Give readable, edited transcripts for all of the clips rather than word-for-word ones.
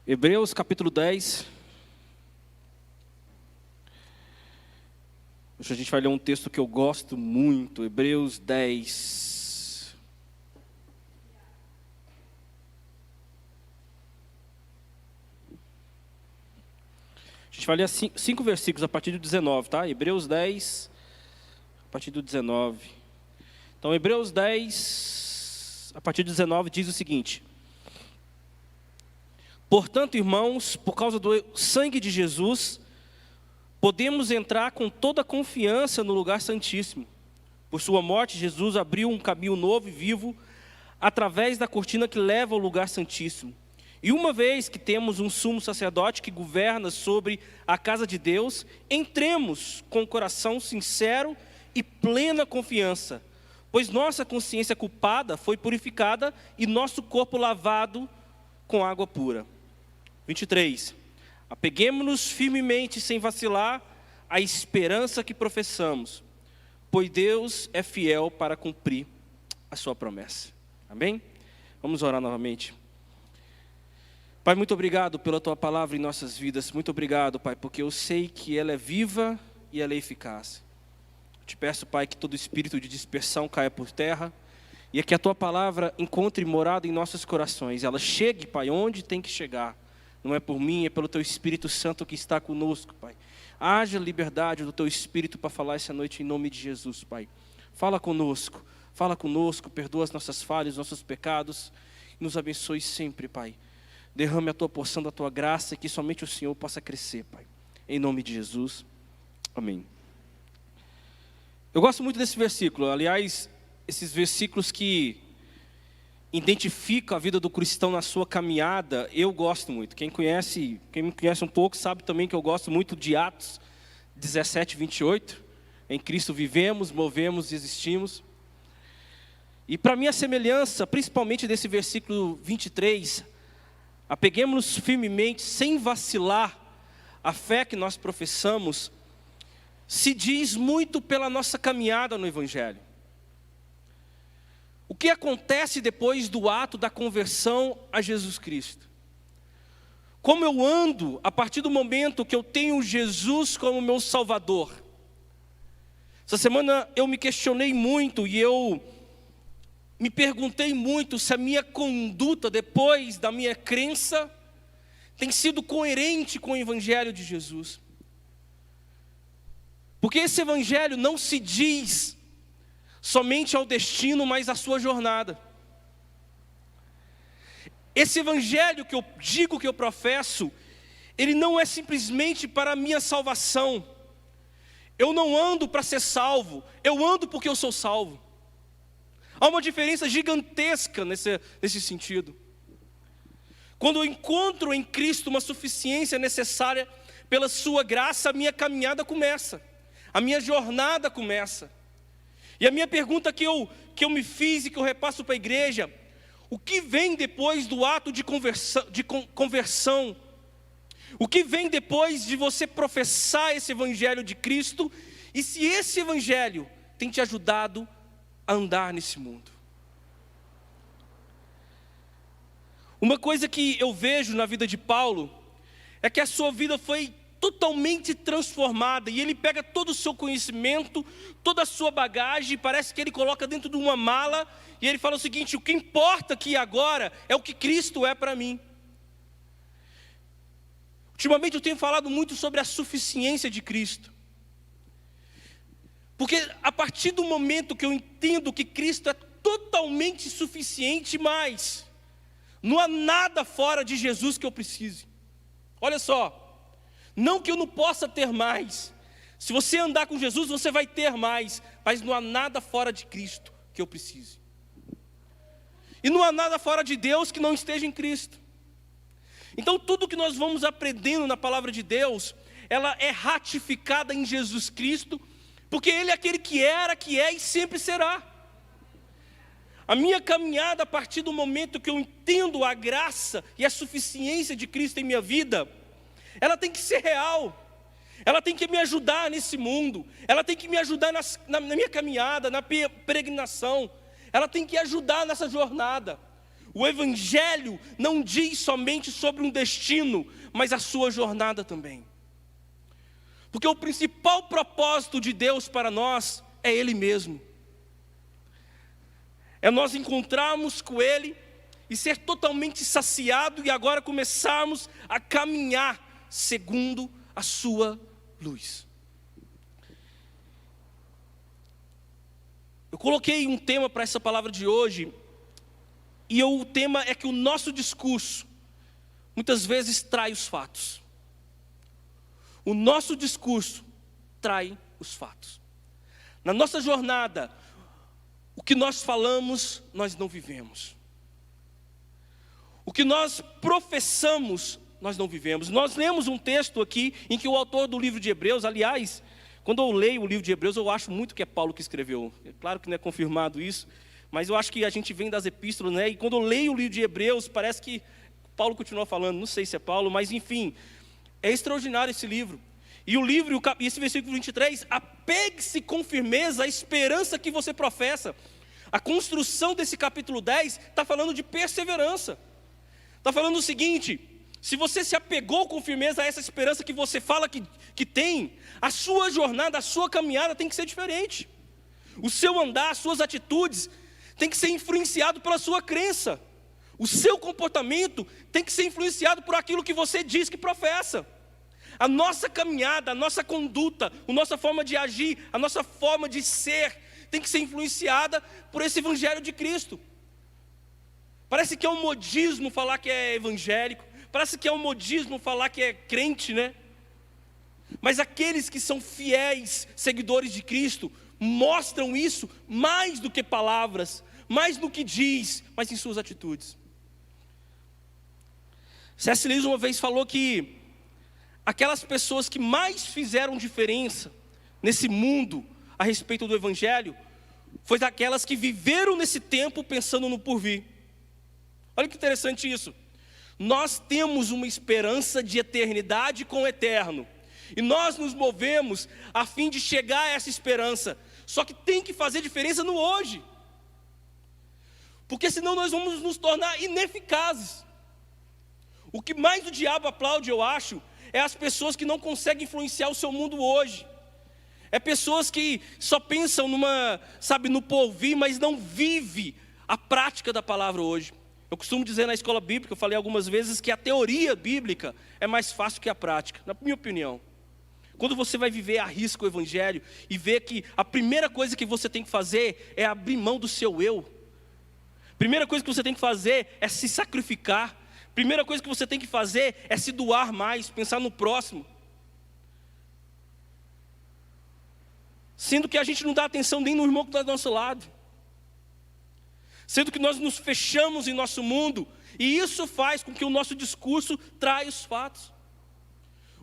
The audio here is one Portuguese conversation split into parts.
Hebreus capítulo 10. Hoje a gente vai ler um texto que eu gosto muito, Hebreus 10. A gente vai ler 5 versículos a partir do 19, tá? Hebreus 10, a partir do 19. Então, Hebreus 10, a partir do 19, diz o seguinte: Portanto, irmãos, por causa do sangue de Jesus, podemos entrar com toda a confiança no lugar santíssimo. Por sua morte, Jesus abriu um caminho novo e vivo através da cortina que leva ao lugar santíssimo. E uma vez que temos um sumo sacerdote que governa sobre a casa de Deus, entremos com o coração sincero e plena confiança, pois nossa consciência culpada foi purificada e nosso corpo lavado com água pura. 23. Apeguemo-nos firmemente, sem vacilar, à esperança que professamos, pois Deus é fiel para cumprir a sua promessa. Amém? Vamos orar novamente. Pai, muito obrigado pela Tua palavra em nossas vidas. Muito obrigado, Pai, porque eu sei que ela é viva e ela é eficaz. Eu te peço, Pai, que todo espírito de dispersão caia por terra e que a Tua palavra encontre morada em nossos corações. Ela chegue, Pai, onde tem que chegar. Não é por mim, é pelo Teu Espírito Santo que está conosco, Pai. Haja liberdade do Teu Espírito para falar essa noite em nome de Jesus, Pai. Fala conosco, perdoa as nossas falhas, nossos pecados. E nos abençoe sempre, Pai. Derrame a Tua porção da Tua graça e que somente o Senhor possa crescer, Pai. Em nome de Jesus, amém. Eu gosto muito desse versículo. Aliás, esses versículos que identifica a vida do cristão na sua caminhada, eu gosto muito. Quem me conhece um pouco sabe também que eu gosto muito de Atos 17, 28. Em Cristo vivemos, movemos e existimos. E para mim a semelhança, principalmente desse versículo 23, apeguemos-nos firmemente, sem vacilar, a fé que nós professamos, se diz muito pela nossa caminhada no Evangelho. O que acontece depois do ato da conversão a Jesus Cristo? Como eu ando a partir do momento que eu tenho Jesus como meu Salvador? Essa semana eu me questionei muito e eu me perguntei muito se a minha conduta depois da minha crença tem sido coerente com o Evangelho de Jesus. Porque esse Evangelho não se diz somente ao destino, mas à sua jornada. Esse Evangelho que eu digo, que eu professo, ele não é simplesmente para a minha salvação. Eu não ando para ser salvo, eu ando porque eu sou salvo. Há uma diferença gigantesca nesse sentido. Quando eu encontro em Cristo uma suficiência necessária pela sua graça, a minha caminhada começa, a minha jornada começa. E a minha pergunta que eu me fiz e que eu repasso para a igreja: o que vem depois do ato de conversão? O que vem depois de você professar esse Evangelho de Cristo? E se esse Evangelho tem te ajudado a andar nesse mundo? Uma coisa que eu vejo na vida de Paulo é que a sua vida foi totalmente transformada, e ele pega todo o seu conhecimento, toda a sua bagagem, parece que ele coloca dentro de uma mala, e ele fala o seguinte: o que importa aqui agora é o que Cristo é para mim. Ultimamente eu tenho falado muito sobre a suficiência de Cristo, porque a partir do momento que eu entendo que Cristo é totalmente suficiente, mas não há nada fora de Jesus que eu precise. Olha só, não que eu não possa ter mais. Se você andar com Jesus, você vai ter mais. Mas não há nada fora de Cristo que eu precise. E não há nada fora de Deus que não esteja em Cristo. Então tudo que nós vamos aprendendo na palavra de Deus, ela é ratificada em Jesus Cristo, porque Ele é aquele que era, que é e sempre será. A minha caminhada a partir do momento que eu entendo a graça e a suficiência de Cristo em minha vida, ela tem que ser real, ela tem que me ajudar nesse mundo, ela tem que me ajudar na minha caminhada, na peregrinação, ela tem que ajudar nessa jornada. O Evangelho não diz somente sobre um destino, mas a sua jornada também. Porque o principal propósito de Deus para nós é Ele mesmo. É nós encontrarmos com Ele e ser totalmente saciado e agora começarmos a caminhar segundo a sua luz. Eu coloquei um tema para essa palavra de hoje, e o tema é que o nosso discurso muitas vezes trai os fatos. O nosso discurso trai os fatos. Na nossa jornada, o que nós falamos, nós não vivemos. O que nós professamos, nós não vivemos. Nós lemos um texto aqui em que o autor do livro de Hebreus, aliás, quando eu leio o livro de Hebreus, eu acho muito que é Paulo que escreveu. É claro que não é confirmado isso, mas eu acho que a gente vem das epístolas, né? E quando eu leio o livro de Hebreus, parece que Paulo continua falando, não sei se é Paulo, mas enfim, é extraordinário esse livro. E o livro, esse versículo 23, apegue-se com firmeza à esperança que você professa. A construção desse capítulo 10 está falando de perseverança. Está falando o seguinte: se você se apegou com firmeza a essa esperança que você fala que tem, a sua jornada, a sua caminhada tem que ser diferente. O seu andar, as suas atitudes tem que ser influenciado pela sua crença. O seu comportamento tem que ser influenciado por aquilo que você diz que professa. A nossa caminhada, a nossa conduta, a nossa forma de agir, a nossa forma de ser tem que ser influenciada por esse Evangelho de Cristo. Parece que é um modismo falar que é evangélico, parece que é um modismo falar que é crente, né? Mas aqueles que são fiéis seguidores de Cristo mostram isso mais do que palavras, mais do que diz, mas em suas atitudes. C.S. Lewis uma vez falou que aquelas pessoas que mais fizeram diferença nesse mundo a respeito do Evangelho foi aquelas que viveram nesse tempo pensando no porvir. Olha que interessante isso. Nós temos uma esperança de eternidade com o eterno. E nós nos movemos a fim de chegar a essa esperança. Só que tem que fazer diferença no hoje. Porque senão nós vamos nos tornar ineficazes. O que mais o diabo aplaude, eu acho, é as pessoas que não conseguem influenciar o seu mundo hoje. É pessoas que só pensam no porvir, mas não vivem a prática da palavra hoje. Eu costumo dizer na escola bíblica, eu falei algumas vezes, que a teoria bíblica é mais fácil que a prática, na minha opinião. Quando você vai viver a risco o Evangelho e ver que a primeira coisa que você tem que fazer é abrir mão do seu eu. Primeira coisa que você tem que fazer é se sacrificar. Primeira coisa que você tem que fazer é se doar mais, pensar no próximo. Sendo que a gente não dá atenção nem no irmão que está do nosso lado. Sendo que nós nos fechamos em nosso mundo, e isso faz com que o nosso discurso traia os fatos.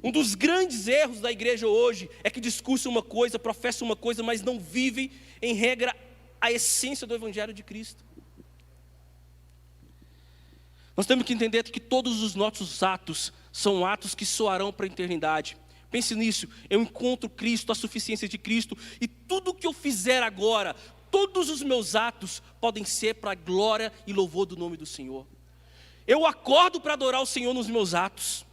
Um dos grandes erros da igreja hoje é que discursa uma coisa, professa uma coisa, mas não vive, em regra, a essência do Evangelho de Cristo. Nós temos que entender que todos os nossos atos são atos que soarão para a eternidade. Pense nisso, eu encontro Cristo, a suficiência de Cristo, e tudo que eu fizer agora, todos os meus atos podem ser para a glória e louvor do nome do Senhor. Eu acordo para adorar o Senhor nos meus atos.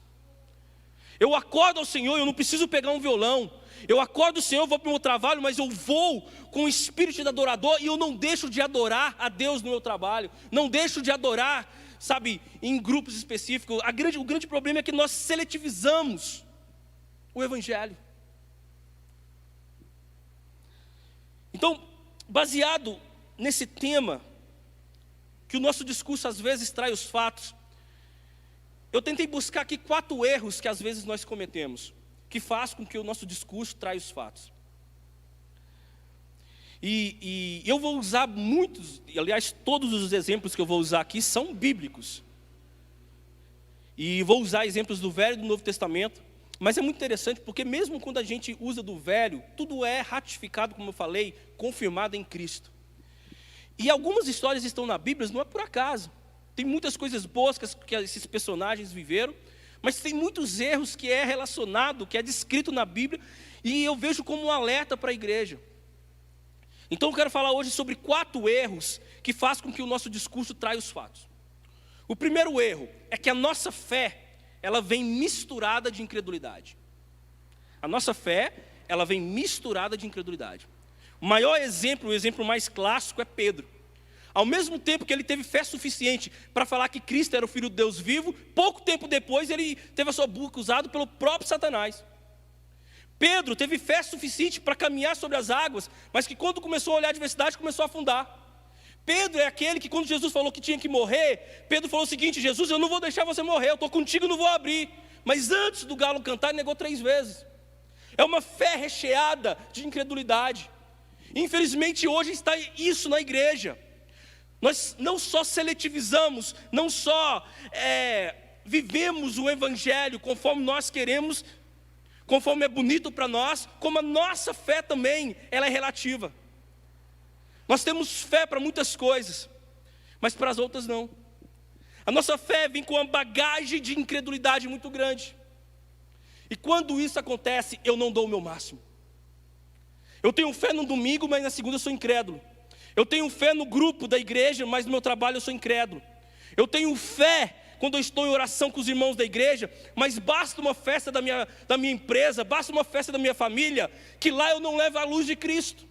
Eu acordo ao Senhor, eu não preciso pegar um violão. Eu acordo ao Senhor, eu vou para o meu trabalho, mas eu vou com o espírito de adorador e eu não deixo de adorar a Deus no meu trabalho. Não deixo de adorar, em grupos específicos. O grande problema é que nós seletivizamos o Evangelho. Então, baseado nesse tema, que o nosso discurso às vezes trai os fatos, eu tentei buscar aqui 4 erros que às vezes nós cometemos, que faz com que o nosso discurso traia os fatos. E eu vou usar muitos, aliás, todos os exemplos que eu vou usar aqui são bíblicos. E vou usar exemplos do Velho e do Novo Testamento, mas é muito interessante porque mesmo quando a gente usa do Velho, tudo é ratificado, como eu falei, confirmado em Cristo. E algumas histórias estão na Bíblia, não é por acaso. Tem muitas coisas boas que esses personagens viveram, mas tem muitos erros que é relacionado, que é descrito na Bíblia, e eu vejo como um alerta para a igreja. Então eu quero falar hoje sobre 4 erros que fazem com que o nosso discurso traia os fatos. O primeiro erro é que a nossa fé, ela vem misturada de incredulidade. A nossa fé, ela vem misturada de incredulidade. O maior exemplo, o exemplo mais clássico é Pedro. Ao mesmo tempo que ele teve fé suficiente para falar que Cristo era o Filho de Deus vivo, pouco tempo depois ele teve a sua boca usada pelo próprio Satanás. Pedro teve fé suficiente para caminhar sobre as águas, mas que quando começou a olhar a adversidade, começou a afundar. Pedro é aquele que quando Jesus falou que tinha que morrer, Pedro falou o seguinte: Jesus, eu não vou deixar você morrer, eu estou contigo, não vou abrir. Mas antes do galo cantar, ele negou 3 vezes. É uma fé recheada de incredulidade. Infelizmente hoje está isso na igreja. Nós não só seletivizamos, não só vivemos o evangelho conforme nós queremos, conforme é bonito para nós, como a nossa fé também, ela é relativa. Nós temos fé para muitas coisas, mas para as outras não. A nossa fé vem com uma bagagem de incredulidade muito grande. E quando isso acontece, eu não dou o meu máximo. Eu tenho fé no domingo, mas na segunda eu sou incrédulo. Eu tenho fé no grupo da igreja, mas no meu trabalho eu sou incrédulo. Eu tenho fé quando eu estou em oração com os irmãos da igreja, mas basta uma festa da minha empresa, basta uma festa da minha família, que lá eu não levo a luz de Cristo.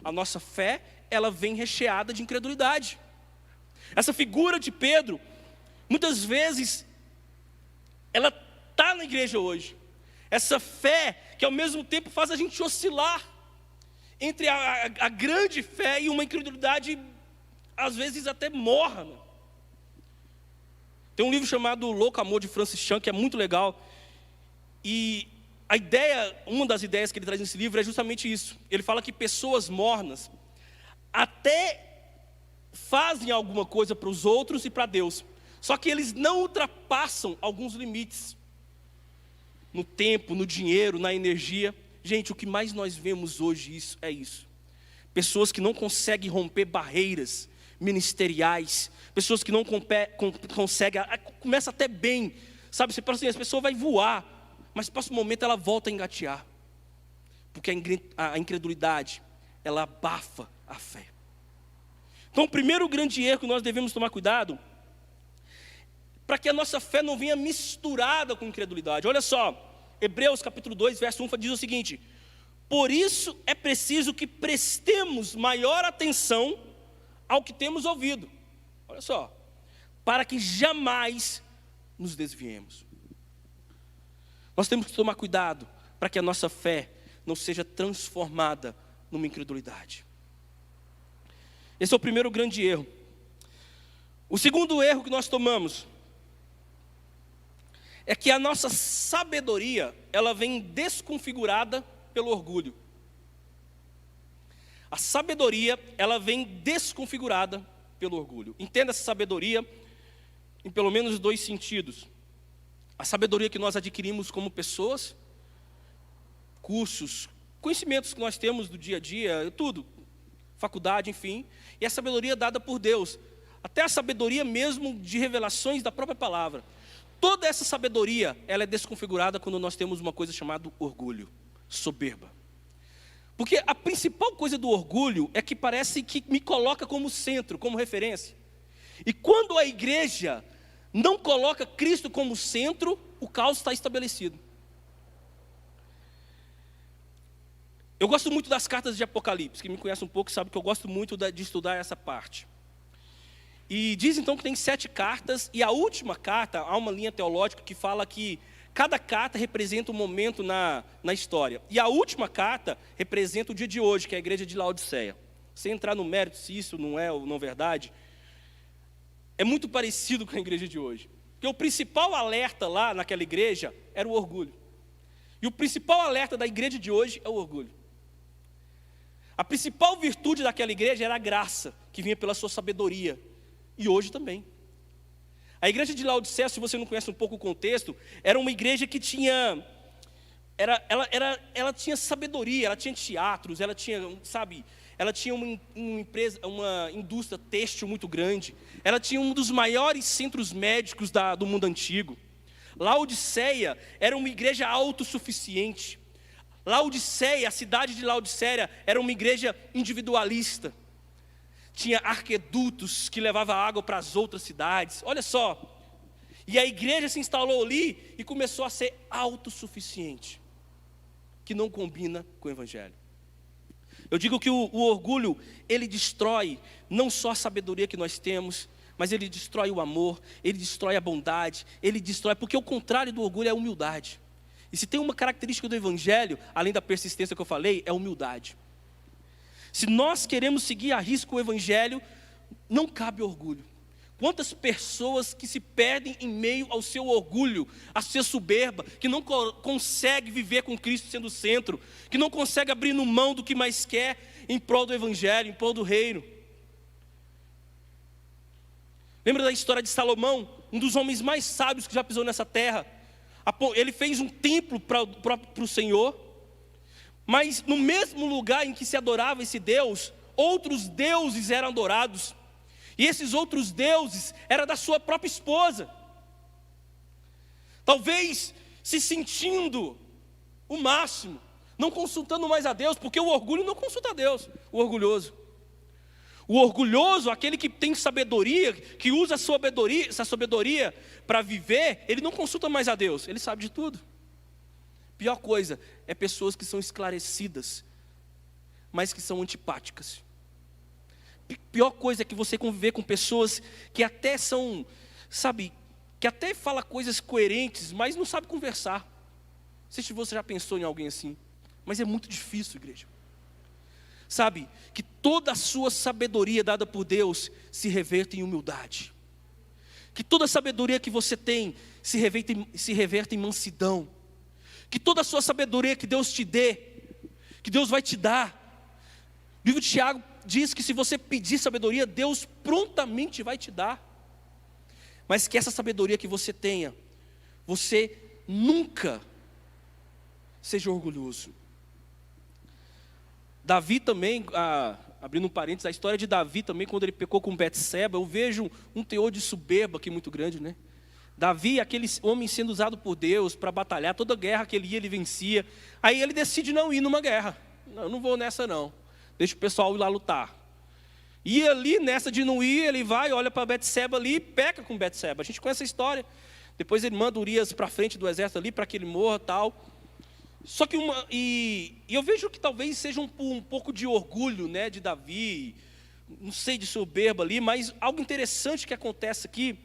A nossa fé, ela vem recheada de incredulidade. Essa figura de Pedro, muitas vezes, ela está na igreja hoje. Essa fé que ao mesmo tempo faz a gente oscilar entre a grande fé e uma incredulidade, às vezes até morra. Tem um livro chamado Louco Amor, de Francis Chan, que é muito legal. E a ideia, uma das ideias que ele traz nesse livro é justamente isso. Ele fala que pessoas mornas até fazem alguma coisa para os outros e para Deus, só que eles não ultrapassam alguns limites. No tempo, no dinheiro, na energia. Gente, o que mais nós vemos hoje é isso. Pessoas que não conseguem romper barreiras ministeriais. Pessoas que não conseguem, começa até bem. Sabe, você pensa assim, a pessoa vai voar, mas no próximo momento ela volta a engatear. Porque a incredulidade, ela abafa a fé. Então o primeiro grande erro que nós devemos tomar cuidado, para que a nossa fé não venha misturada com incredulidade. Olha só, Hebreus capítulo 2, verso 1 diz o seguinte: por isso é preciso que prestemos maior atenção ao que temos ouvido. Olha só, para que jamais nos desviemos. Nós temos que tomar cuidado para que a nossa fé não seja transformada numa incredulidade. Esse é o primeiro grande erro. O segundo erro que nós tomamos é que a nossa sabedoria, ela vem desconfigurada pelo orgulho. A sabedoria, ela vem desconfigurada pelo orgulho. Entenda essa sabedoria em pelo menos 2 sentidos. A sabedoria que nós adquirimos como pessoas, cursos, conhecimentos que nós temos do dia a dia, tudo, faculdade, enfim. E a sabedoria dada por Deus, até a sabedoria mesmo de revelações da própria palavra. Toda essa sabedoria, ela é desconfigurada quando nós temos uma coisa chamada orgulho, soberba. Porque a principal coisa do orgulho é que parece que me coloca como centro, como referência. E quando a igreja não coloca Cristo como centro, o caos está estabelecido. Eu gosto muito das cartas de Apocalipse. Quem me conhece um pouco sabe que eu gosto muito de estudar essa parte. E diz então que tem 7 cartas, e a última carta, há uma linha teológica que fala que cada carta representa um momento na história. E a última carta representa o dia de hoje, que é a igreja de Laodiceia. Sem entrar no mérito se isso não é ou não verdade, é muito parecido com a igreja de hoje. Porque o principal alerta lá naquela igreja era o orgulho. E o principal alerta da igreja de hoje é o orgulho. A principal virtude daquela igreja era a graça, que vinha pela sua sabedoria. E hoje também. A igreja de Laodiceia, se você não conhece um pouco o contexto, era uma igreja que tinha... Ela tinha sabedoria, ela tinha teatros, ela tinha, sabe... Ela tinha uma indústria têxtil muito grande. Ela tinha um dos maiores centros médicos do mundo antigo. Laodiceia era uma igreja autossuficiente. Laodiceia, a cidade de Laodiceia, era uma igreja individualista. tinha arquedutos que levavam água para as outras cidades. Olha só. E a igreja se instalou ali e começou a ser autossuficiente, que não combina com o evangelho. Eu digo que o orgulho, ele destrói não só a sabedoria que nós temos, mas ele destrói o amor, ele destrói a bondade, ele destrói, porque o contrário do orgulho é a humildade. E se tem uma característica do evangelho, além da persistência que eu falei, é a humildade. Se nós queremos seguir a risco o evangelho, não cabe orgulho. Quantas pessoas que se perdem em meio ao seu orgulho, à sua soberba, que não consegue viver com Cristo sendo o centro, que não consegue abrir mão do que mais quer em prol do evangelho, em prol do reino. Lembra da história de Salomão, um dos homens mais sábios que já pisou nessa terra? Ele fez um templo para o Senhor, mas no mesmo lugar em que se adorava esse Deus, outros deuses eram adorados. E esses outros deuses eram da sua própria esposa. Talvez se sentindo o máximo, não consultando mais a Deus, porque o orgulho não consulta a Deus, o orgulhoso. O orgulhoso, aquele que tem sabedoria, que usa essa sabedoria para viver, ele não consulta mais a Deus, ele sabe de tudo. Pior coisa é pessoas que são esclarecidas, mas que são antipáticas. Pior coisa é que você conviver com pessoas que até são, sabe, que até fala coisas coerentes, mas não sabe conversar. Não sei se você já pensou em alguém assim, mas é muito difícil, igreja. Sabe, que toda a sua sabedoria dada por Deus se reverta em humildade. Que toda a sabedoria que você tem se reverta em mansidão. Que toda a sua sabedoria que Deus te dê, que Deus vai te dar. O livro de Tiago diz que se você pedir sabedoria, Deus prontamente vai te dar. Mas que essa sabedoria que você tenha, você nunca seja orgulhoso. Davi também, abrindo um parênteses, a história de Davi também, quando ele pecou com Betseba, eu vejo um teor de soberba aqui muito grande, né? Davi, aquele homem sendo usado por Deus para batalhar, toda guerra que ele ia, ele vencia. Aí ele decide não ir numa guerra. Não, eu não vou nessa não. Deixa o pessoal ir lá lutar. E ali, nessa de não ir, ele vai, olha para Betseba ali e peca com Betseba. A gente conhece a história. Depois ele manda Urias para frente do exército ali, para que ele morra e tal. Só que eu vejo que talvez seja um pouco de orgulho, né, de Davi, não sei, de soberba ali, mas algo interessante que acontece aqui,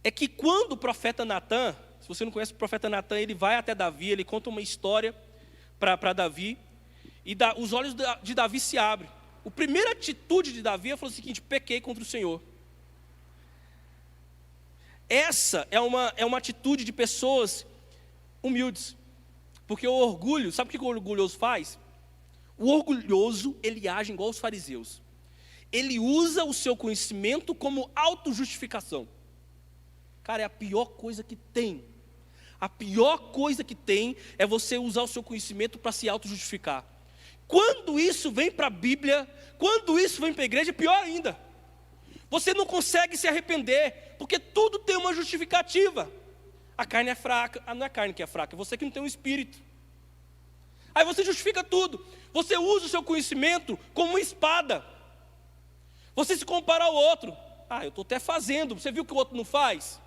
é que quando o profeta Natã, se você não conhece o profeta Natã, ele vai até Davi, ele conta uma história para Davi, e os olhos de Davi se abrem. A primeira atitude de Davi foi o seguinte: pequei contra o Senhor. Essa é uma atitude de pessoas humildes, porque o orgulho, sabe o que o orgulhoso faz? O orgulhoso, ele age igual os fariseus. Ele usa o seu conhecimento como autojustificação. Cara, é a pior coisa que tem. A pior coisa que tem é você usar o seu conhecimento para se autojustificar. Quando isso vem para a Bíblia, quando isso vem para a igreja, é pior ainda. Você não consegue se arrepender, porque tudo tem uma justificativa. A carne é fraca. Não é a carne que é fraca, é você que não tem um espírito. Aí você justifica tudo. Você usa o seu conhecimento como uma espada. Você se compara ao outro. Eu estou até fazendo, você viu que o outro não faz?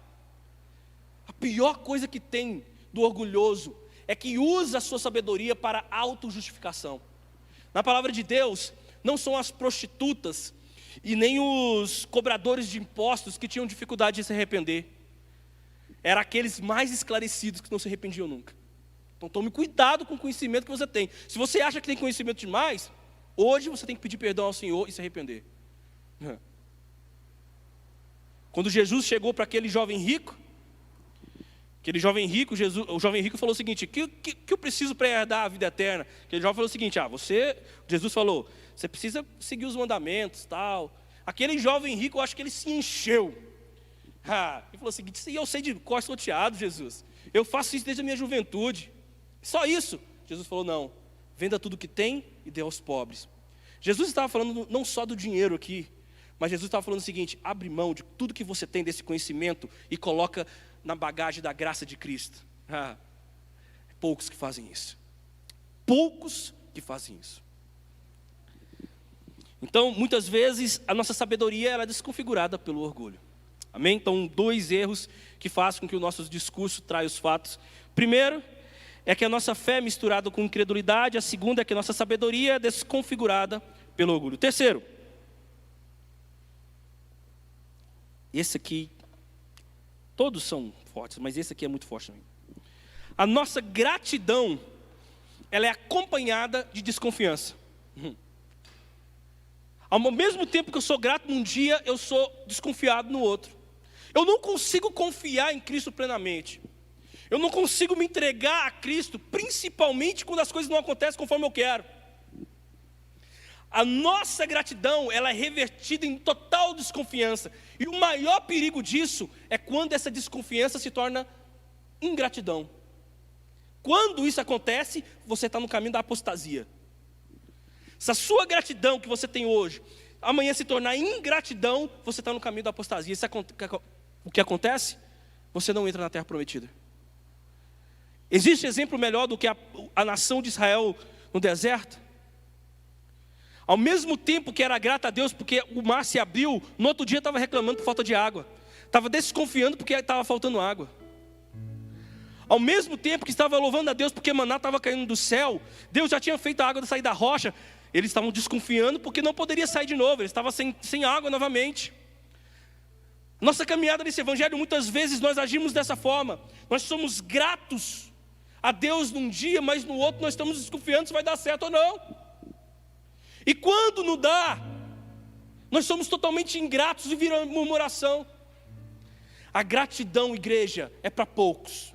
A pior coisa que tem do orgulhoso é que usa a sua sabedoria para autojustificação. Na palavra de Deus, não são as prostitutas e nem os cobradores de impostos que tinham dificuldade de se arrepender. Eram aqueles mais esclarecidos que não se arrependiam nunca. Então tome cuidado com o conhecimento que você tem. Se você acha que tem conhecimento demais, hoje você tem que pedir perdão ao Senhor e se arrepender. Quando Jesus chegou para aquele jovem rico, o jovem rico falou o seguinte: que eu preciso para herdar a vida eterna? Aquele jovem falou o seguinte: Jesus falou, você precisa seguir os mandamentos, tal. Aquele jovem rico, eu acho que ele se encheu. Ele falou o seguinte: eu sei de cor salteado, Jesus. Eu faço isso desde a minha juventude. Só isso? Jesus falou: não, venda tudo que tem e dê aos pobres. Jesus estava falando não só do dinheiro aqui, mas Jesus estava falando o seguinte: abre mão de tudo que você tem desse conhecimento e coloca na bagagem da graça de Cristo. Poucos que fazem isso. Poucos que fazem isso. Então, muitas vezes, a nossa sabedoria ela é desconfigurada pelo orgulho. Amém? Então, 2 erros que fazem com que o nosso discurso traia os fatos. Primeiro, é que a nossa fé é misturada com incredulidade. A segunda é que a nossa sabedoria é desconfigurada pelo orgulho. Terceiro, esse aqui, todos são fortes, mas esse aqui é muito forte também. A nossa gratidão, ela é acompanhada de desconfiança. Ao mesmo tempo que eu sou grato num dia, eu sou desconfiado no outro. Eu não consigo confiar em Cristo plenamente. Eu não consigo me entregar a Cristo, principalmente quando as coisas não acontecem conforme eu quero. A nossa gratidão, ela é revertida em total desconfiança. E o maior perigo disso é quando essa desconfiança se torna ingratidão. Quando isso acontece, você está no caminho da apostasia. Se a sua gratidão que você tem hoje, amanhã se tornar ingratidão, você está no caminho da apostasia. O que acontece? Você não entra na terra prometida. Existe exemplo melhor do que a nação de Israel no deserto? Ao mesmo tempo que era grata a Deus porque o mar se abriu, no outro dia estava reclamando por falta de água. Estava desconfiando porque estava faltando água. Ao mesmo tempo que estava louvando a Deus porque maná estava caindo do céu, Deus já tinha feito a água sair da rocha. Eles estavam desconfiando porque não poderia sair de novo, eles estavam sem água novamente. Nossa caminhada nesse evangelho, muitas vezes nós agimos dessa forma. Nós somos gratos a Deus num dia, mas no outro nós estamos desconfiando se vai dar certo ou não. E quando não dá, nós somos totalmente ingratos e vira murmuração. A gratidão, igreja, é para poucos.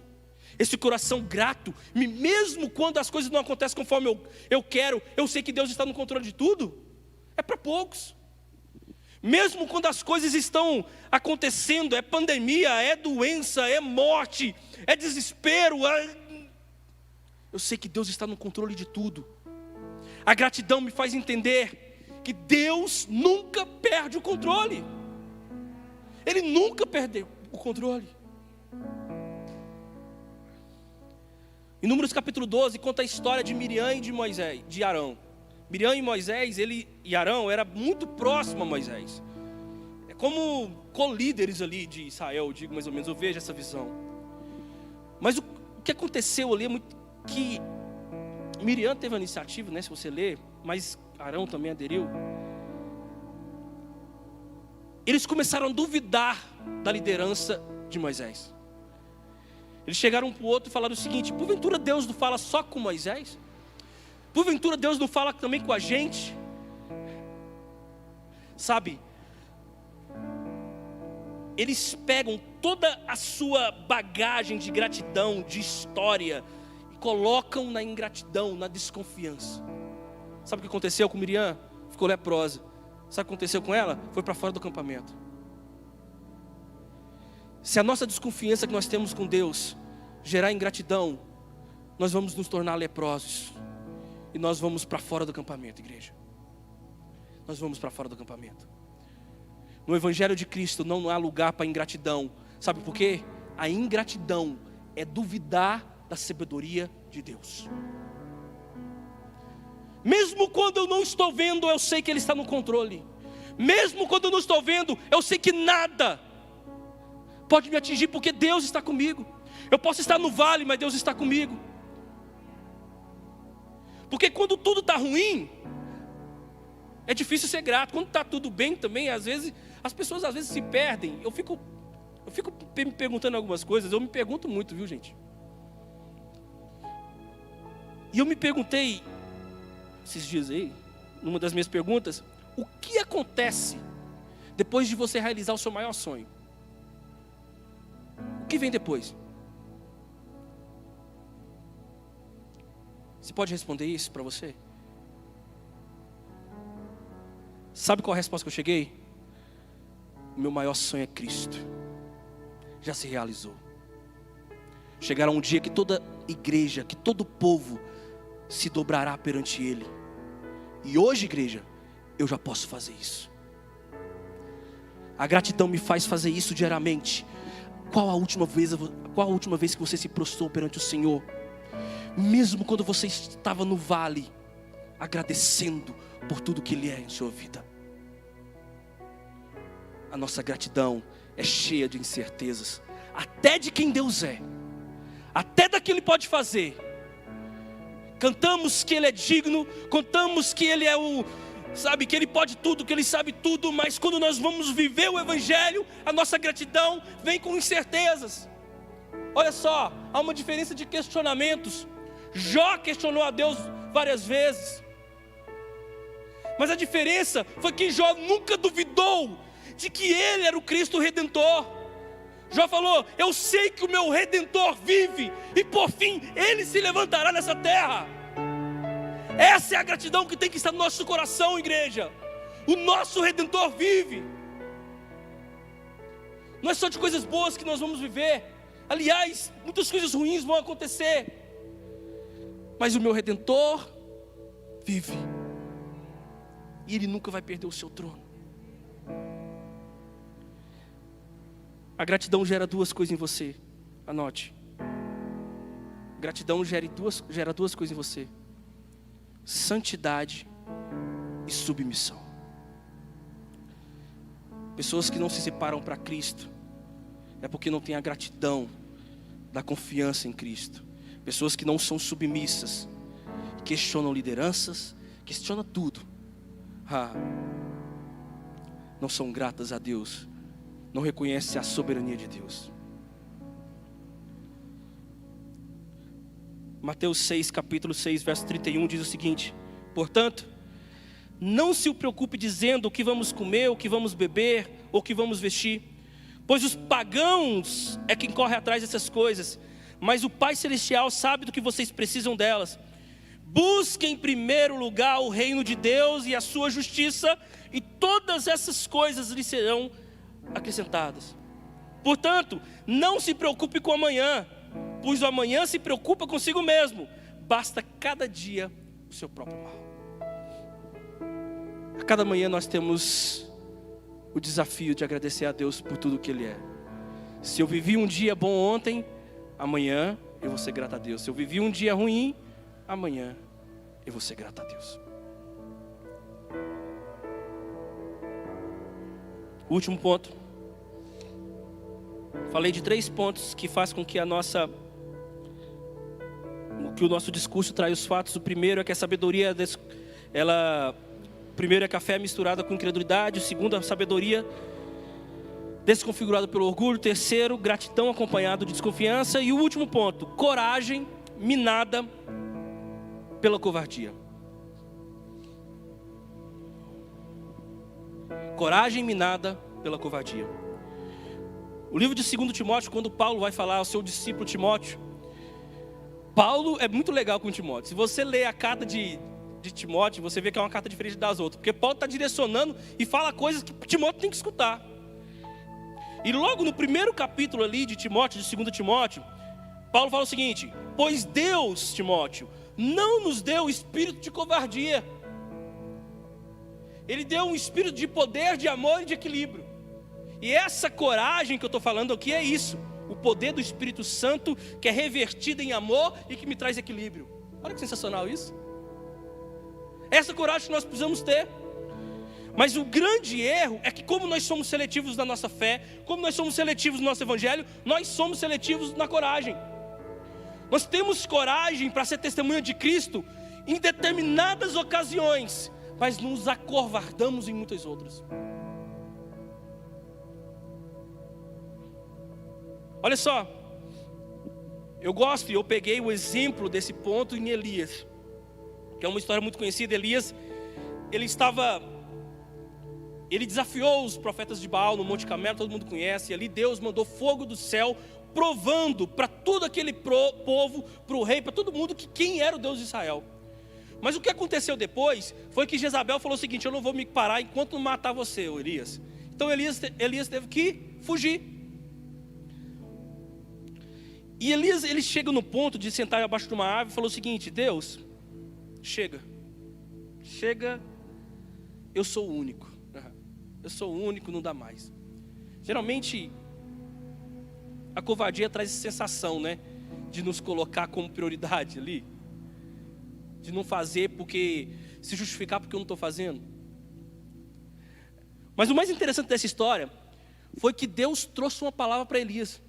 Esse coração grato, mesmo quando as coisas não acontecem conforme eu quero, eu sei que Deus está no controle de tudo, é para poucos. Mesmo quando as coisas estão acontecendo, é pandemia, é doença, é morte, é desespero, eu sei que Deus está no controle de tudo. A gratidão me faz entender que Deus nunca perde o controle. Ele nunca perdeu o controle. Em Números capítulo 12, conta a história de Miriam e de Moisés, de Arão. Miriam e Moisés, ele e Arão era muito próximo a Moisés. É como co-líderes ali de Israel, eu digo mais ou menos, eu vejo essa visão. Mas o que aconteceu ali é muito que Miriam teve a iniciativa, né, se você ler, mas Arão também aderiu. Eles começaram a duvidar da liderança de Moisés. Eles chegaram um para o outro e falaram o seguinte: porventura Deus não fala só com Moisés? Porventura Deus não fala também com a gente? Sabe, eles pegam toda a sua bagagem de gratidão, de história, e colocam na ingratidão, na desconfiança. Sabe o que aconteceu com Miriam? Ficou leprosa. Sabe o que aconteceu com ela? Foi para fora do acampamento. Se a nossa desconfiança que nós temos com Deus gerar ingratidão, nós vamos nos tornar leprosos. E nós vamos para fora do acampamento, igreja. Nós vamos para fora do acampamento. No Evangelho de Cristo não há lugar para ingratidão. Sabe por quê? A ingratidão é duvidar da sabedoria de Deus. Mesmo quando eu não estou vendo, eu sei que Ele está no controle. Mesmo quando eu não estou vendo, eu sei que nada pode me atingir, porque Deus está comigo. Eu posso estar no vale, mas Deus está comigo. Porque quando tudo está ruim, é difícil ser grato. Quando está tudo bem também, às vezes, as pessoas às vezes se perdem. Eu fico me perguntando algumas coisas. Eu me pergunto muito, viu, gente? E eu me perguntei esses dias aí, numa das minhas perguntas, o que acontece depois de você realizar o seu maior sonho? O que vem depois? Você pode responder isso para você? Sabe qual a resposta que eu cheguei? O meu maior sonho é Cristo. Já se realizou. Chegará um dia que toda igreja, que todo povo se dobrará perante Ele. E hoje, igreja, eu já posso fazer isso. A gratidão me faz fazer isso diariamente. Qual a última vez que você se prostrou perante o Senhor? Mesmo quando você estava no vale, agradecendo por tudo que Ele é em sua vida. A nossa gratidão é cheia de incertezas, até de quem Deus é, até daquilo que Ele pode fazer. Cantamos que Ele é digno, cantamos que Ele é que Ele pode tudo, que Ele sabe tudo, mas quando nós vamos viver o Evangelho, a nossa gratidão vem com incertezas. Olha só, há uma diferença de questionamentos. Jó questionou a Deus várias vezes, mas a diferença foi que Jó nunca duvidou de que Ele era o Cristo Redentor. Jó falou: eu sei que o meu Redentor vive, e por fim Ele se levantará nessa terra. Essa é a gratidão que tem que estar no nosso coração, igreja. O nosso Redentor vive. Não é só de coisas boas que nós vamos viver. Aliás, muitas coisas ruins vão acontecer, mas o meu Redentor vive, e Ele nunca vai perder o seu trono. A gratidão gera duas coisas em você. Anote. Gratidão gera duas coisas em você: santidade e submissão. Pessoas que não se separam para Cristo é porque não têm a gratidão da confiança em Cristo. Pessoas que não são submissas, questionam lideranças, questionam tudo, não são gratas a Deus, não reconhecem a soberania de Deus. Mateus 6, capítulo 6, verso 31 diz o seguinte: portanto, não se preocupe dizendo o que vamos comer, o que vamos beber, ou o que vamos vestir, pois os pagãos é quem corre atrás dessas coisas, mas o Pai Celestial sabe do que vocês precisam delas. Busquem em primeiro lugar o reino de Deus e a sua justiça, e todas essas coisas lhe serão acrescentadas. Portanto, não se preocupe com o amanhã, pois o amanhã se preocupa consigo mesmo. Basta cada dia o seu próprio mal. A cada manhã nós temos o desafio de agradecer a Deus por tudo que Ele é. Se eu vivi um dia bom ontem, amanhã eu vou ser grato a Deus. Se eu vivi um dia ruim, amanhã eu vou ser grato a Deus. Último ponto. Falei de 3 pontos que faz com que o nosso discurso traia os fatos. O primeiro é que a sabedoria, primeiro é que a fé é misturada com incredulidade. O segundo, a sabedoria desconfigurada pelo orgulho. O terceiro, gratidão acompanhada de desconfiança. E o último ponto, coragem minada pela covardia. Coragem minada pela covardia. O livro de 2 Timóteo, quando Paulo vai falar ao seu discípulo Timóteo, Paulo é muito legal com Timóteo. Se você ler a carta de Timóteo, você vê que é uma carta diferente das outras, porque Paulo está direcionando e fala coisas que Timóteo tem que escutar. E logo no primeiro capítulo ali de Timóteo, de 2 Timóteo, Paulo fala o seguinte: pois Deus, Timóteo, não nos deu espírito de covardia. Ele deu um espírito de poder, de amor e de equilíbrio. E essa coragem que eu estou falando aqui é isso: o poder do Espírito Santo que é revertido em amor e que me traz equilíbrio. Olha que sensacional isso. Essa coragem que nós precisamos ter. Mas o grande erro é que, como nós somos seletivos na nossa fé, como nós somos seletivos no nosso evangelho, nós somos seletivos na coragem. Nós temos coragem para ser testemunha de Cristo em determinadas ocasiões, mas nos acovardamos em muitas outras. Olha só, eu gosto e eu peguei o exemplo desse ponto em Elias, que é uma história muito conhecida. Elias, ele desafiou os profetas de Baal no Monte Carmelo, todo mundo conhece, e ali Deus mandou fogo do céu, provando para todo aquele povo, para o rei, para todo mundo, que quem era o Deus de Israel. Mas o que aconteceu depois foi que Jezabel falou o seguinte: eu não vou me parar enquanto não matar você, Elias. Então Elias teve que fugir. E Elias, ele chega no ponto de sentar abaixo de uma árvore e falou o seguinte: Deus, chega, eu sou o único, não dá mais. Geralmente a covardia traz essa sensação, né, de nos colocar como prioridade ali, de não fazer porque se justificar porque eu não estou fazendo. Mas o mais interessante dessa história foi que Deus trouxe uma palavra para Elias.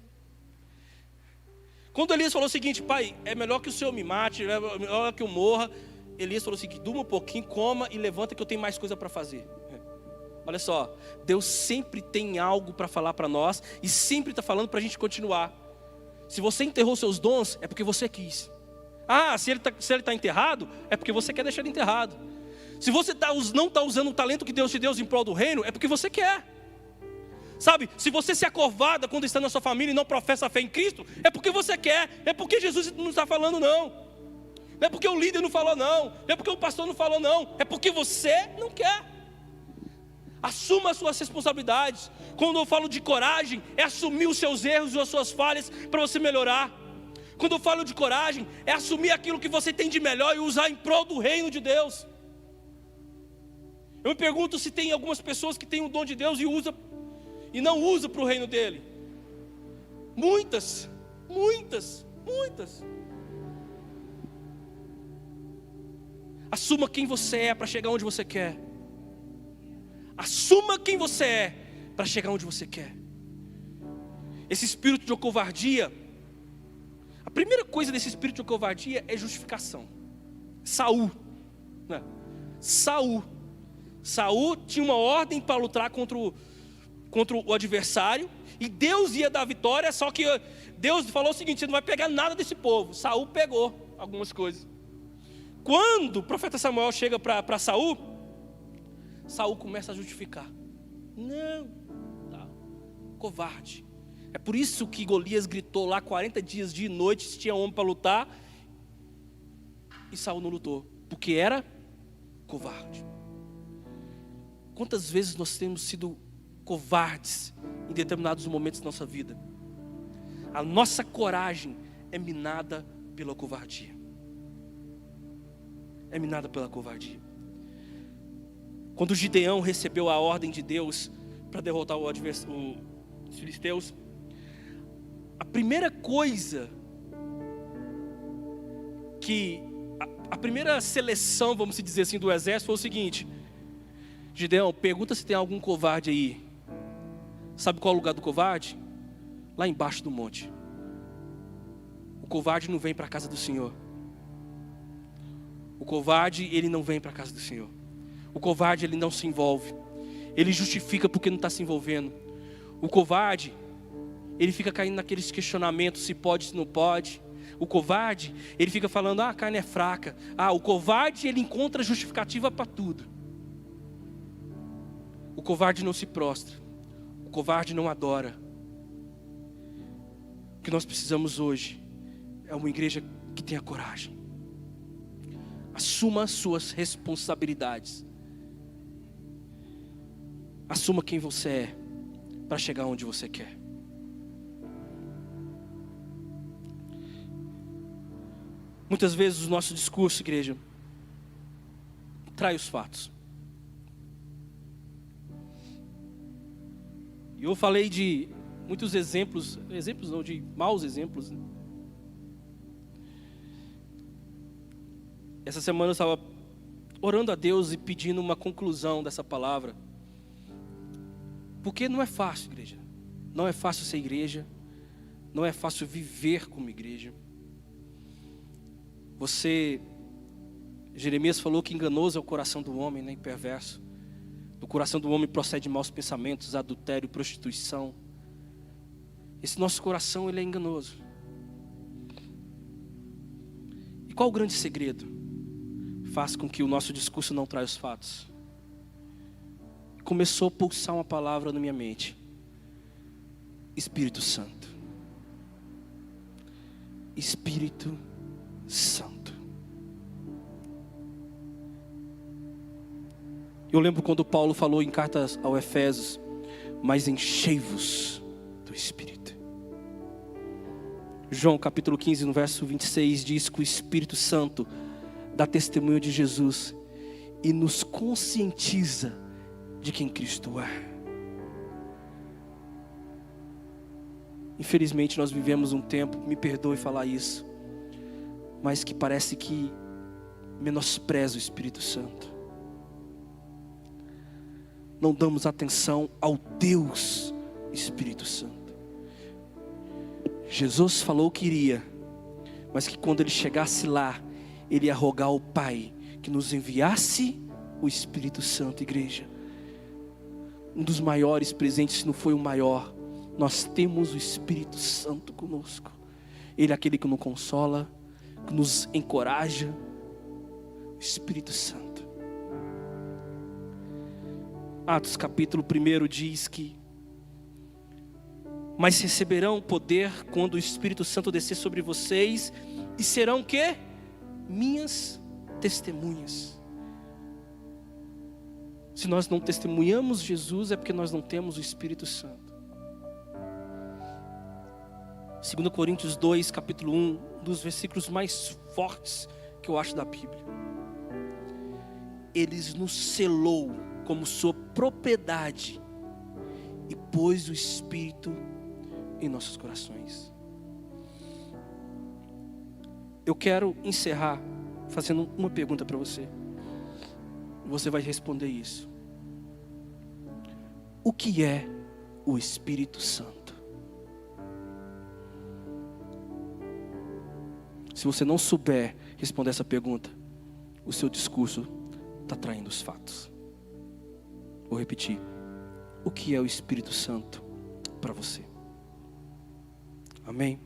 Quando Elias falou o seguinte: pai, é melhor que o Senhor me mate, é melhor que eu morra. Elias falou o seguinte: durma um pouquinho, coma e levanta que eu tenho mais coisa para fazer. Olha só, Deus sempre tem algo para falar para nós e sempre está falando para a gente continuar. Se você enterrou seus dons, é porque você quis. Se ele está enterrado, é porque você quer deixar ele enterrado. Se você não está usando o talento que Deus te deu em prol do reino, é porque você quer. Sabe, se você se acovarda quando está na sua família e não professa a fé em Cristo, é porque você quer, é porque Jesus não está falando não. Não é porque o líder não falou não, não é porque o pastor não falou não, é porque você não quer. Assuma as suas responsabilidades. Quando eu falo de coragem, é assumir os seus erros e as suas falhas para você melhorar. Quando eu falo de coragem, é assumir aquilo que você tem de melhor e usar em prol do reino de Deus. Eu me pergunto se tem algumas pessoas que têm o dom de Deus e não usa para o reino dele. Muitas. Assuma quem você é para chegar onde você quer. Assuma quem você é para chegar onde você quer. Esse espírito de covardia, a primeira coisa desse espírito de covardia é justificação. Saul tinha uma ordem para lutar contra o adversário, e Deus ia dar vitória, só que Deus falou o seguinte: você não vai pegar nada desse povo. Saul pegou algumas coisas. Quando o profeta Samuel chega para Saul começa a justificar. Não, covarde. É por isso que Golias gritou lá 40 dias, dia e noite, se tinha homem para lutar, e Saul não lutou, porque era covarde. Quantas vezes nós temos sido covardes em determinados momentos da nossa vida? A nossa coragem é minada pela covardia. É minada pela covardia. Quando Gideão recebeu a ordem de Deus para derrotar os filisteus, a primeira coisa a primeira seleção, vamos dizer assim, do exército foi o seguinte: Gideão, pergunta se tem algum covarde aí. Sabe qual é o lugar do covarde? Lá embaixo do monte. O covarde não vem para a casa do Senhor. O covarde, ele não vem para a casa do Senhor. O covarde, ele não se envolve. Ele justifica porque não está se envolvendo. O covarde, ele fica caindo naqueles questionamentos, se pode, se não pode. O covarde, ele fica falando: a carne é fraca. O covarde, ele encontra justificativa para tudo. O covarde não se prostra. O covarde não adora. O que nós precisamos hoje é uma igreja que tenha coragem. Assuma suas responsabilidades. Assuma quem você é para chegar onde você quer. Muitas vezes o nosso discurso, igreja, trai os fatos. E eu falei de muitos exemplos não, de maus exemplos. Essa semana eu estava orando a Deus e pedindo uma conclusão dessa palavra. Porque não é fácil, igreja. Não é fácil ser igreja. Não é fácil viver como igreja. Jeremias falou que enganoso é o coração do homem, né, e perverso. Do coração do homem procede maus pensamentos, adultério, prostituição. Esse nosso coração, ele é enganoso. E qual o grande segredo? Faz com que o nosso discurso não traia os fatos. Começou a pulsar uma palavra na minha mente: Espírito Santo. Espírito Santo. Eu lembro quando Paulo falou em cartas ao Efésios: mas enchei-vos do Espírito. João capítulo 15, no verso 26, diz que o Espírito Santo dá testemunho de Jesus e nos conscientiza de quem Cristo é. Infelizmente nós vivemos um tempo, me perdoe falar isso, mas que parece que menospreza o Espírito Santo. não damos atenção ao Deus Espírito Santo. Jesus falou que iria, mas que quando ele chegasse lá, ele ia rogar ao Pai que nos enviasse o Espírito Santo. Igreja, um dos maiores presentes, se não foi o maior, nós temos o Espírito Santo conosco. Ele é aquele que nos consola, que nos encoraja. O Espírito Santo. Atos capítulo 1 diz que: mas receberão poder quando o Espírito Santo descer sobre vocês, e serão o quê? Minhas testemunhas. Se nós não testemunhamos Jesus, é porque nós não temos o Espírito Santo. 2 Coríntios 2, capítulo 1, um dos versículos mais fortes que eu acho da Bíblia. Ele nos selou como sua propriedade e pôs o Espírito em nossos corações. Eu quero encerrar fazendo uma pergunta para você. Você vai responder isso. O que é o Espírito Santo? Se você não souber responder essa pergunta, o seu discurso está traindo os fatos. Vou repetir. O que é o Espírito Santo para você? Amém?